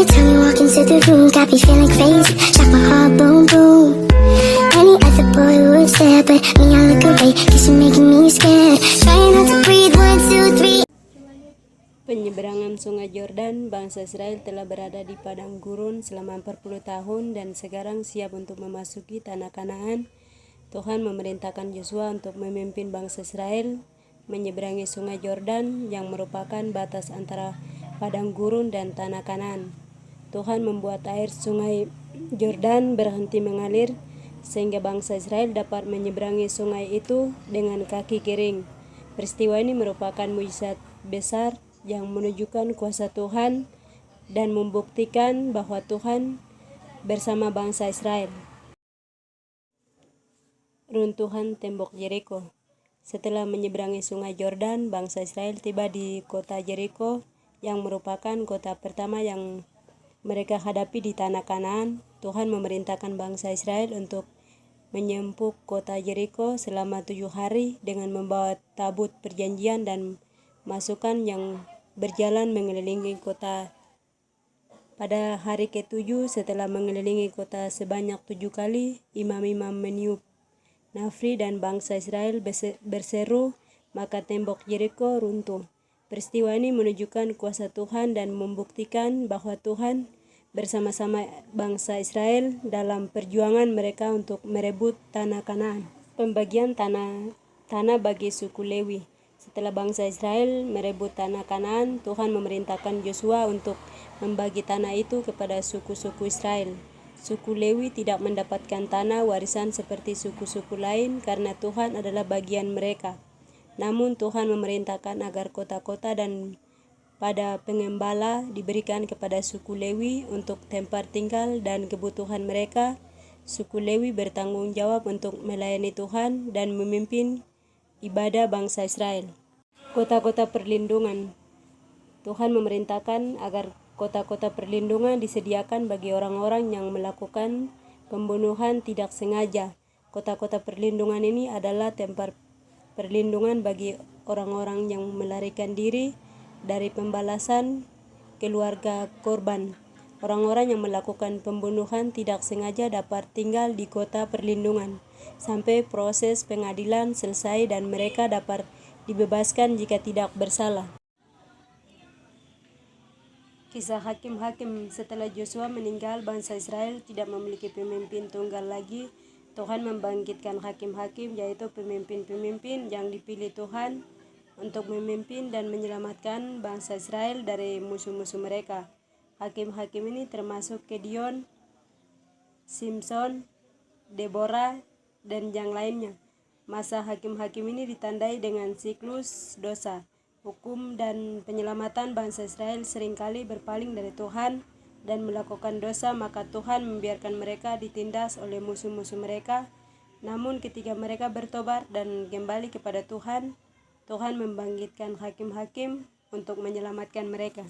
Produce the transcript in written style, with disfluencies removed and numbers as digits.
time you walk into the room, got me feeling crazy, shot my heart boom boom. Any other boy would stare, but me I look away, cause you're making me scared. Trying not to breathe, 1, 2, 3. Penyeberangan Sungai Yordan, bangsa Israel telah berada di padang gurun selama 40 tahun dan sekarang siap untuk memasuki tanah Kanaan. Tuhan memerintahkan Yosua untuk memimpin bangsa Israel menyeberangi Sungai Yordan yang merupakan batas antara padang gurun dan tanah Kanaan. Tuhan membuat air Sungai Yordan berhenti mengalir sehingga bangsa Israel dapat menyeberangi sungai itu dengan kaki kering. Peristiwa ini merupakan mukjizat besar yang menunjukkan kuasa Tuhan dan membuktikan bahwa Tuhan bersama bangsa Israel. Runtuhan tembok Yeriko. Setelah menyeberangi Sungai Yordan, bangsa Israel tiba di kota Yeriko yang merupakan kota pertama yang mereka hadapi di tanah Kanaan. Tuhan memerintahkan bangsa Israel untuk menyempuk kota Yeriko selama 7 hari dengan membawa tabut perjanjian dan masukan yang berjalan mengelilingi kota. Pada hari ke-7 setelah mengelilingi kota sebanyak 7 kali, imam-imam meniup nafri dan bangsa Israel berseru, maka tembok Yeriko runtuh. Peristiwa ini menunjukkan kuasa Tuhan dan membuktikan bahwa Tuhan bersama-sama bangsa Israel dalam perjuangan mereka untuk merebut tanah Kanaan. Pembagian tanah bagi suku Lewi. Setelah bangsa Israel merebut tanah Kanaan, Tuhan memerintahkan Yosua untuk membagi tanah itu kepada suku-suku Israel. Suku Lewi tidak mendapatkan tanah warisan seperti suku-suku lain karena Tuhan adalah bagian mereka. Namun Tuhan memerintahkan agar kota-kota dan pada pengembala diberikan kepada suku Lewi untuk tempat tinggal dan kebutuhan mereka. Suku Lewi bertanggung jawab untuk melayani Tuhan dan memimpin ibadah bangsa Israel. Kota-kota perlindungan. Tuhan memerintahkan agar kota-kota perlindungan disediakan bagi orang-orang yang melakukan pembunuhan tidak sengaja. Kota-kota perlindungan ini adalah tempat perlindungan bagi orang-orang yang melarikan diri dari pembalasan keluarga korban. Orang-orang yang melakukan pembunuhan tidak sengaja dapat tinggal di kota perlindungan sampai proses pengadilan selesai dan mereka dapat dibebaskan jika tidak bersalah. Kisah hakim-hakim. Setelah Yosua meninggal, bangsa Israel tidak memiliki pemimpin tunggal lagi. Tuhan membangkitkan hakim-hakim, yaitu pemimpin-pemimpin yang dipilih Tuhan untuk memimpin dan menyelamatkan bangsa Israel dari musuh-musuh mereka. Hakim-hakim ini termasuk Gideon, Simson, Deborah, dan yang lainnya. Masa hakim-hakim ini ditandai dengan siklus dosa, hukum, dan penyelamatan. Bangsa Israel seringkali berpaling dari Tuhan dan melakukan dosa, maka Tuhan membiarkan mereka ditindas oleh musuh-musuh mereka. Namun ketika mereka bertobat dan kembali kepada Tuhan, Tuhan membangkitkan hakim-hakim untuk menyelamatkan mereka.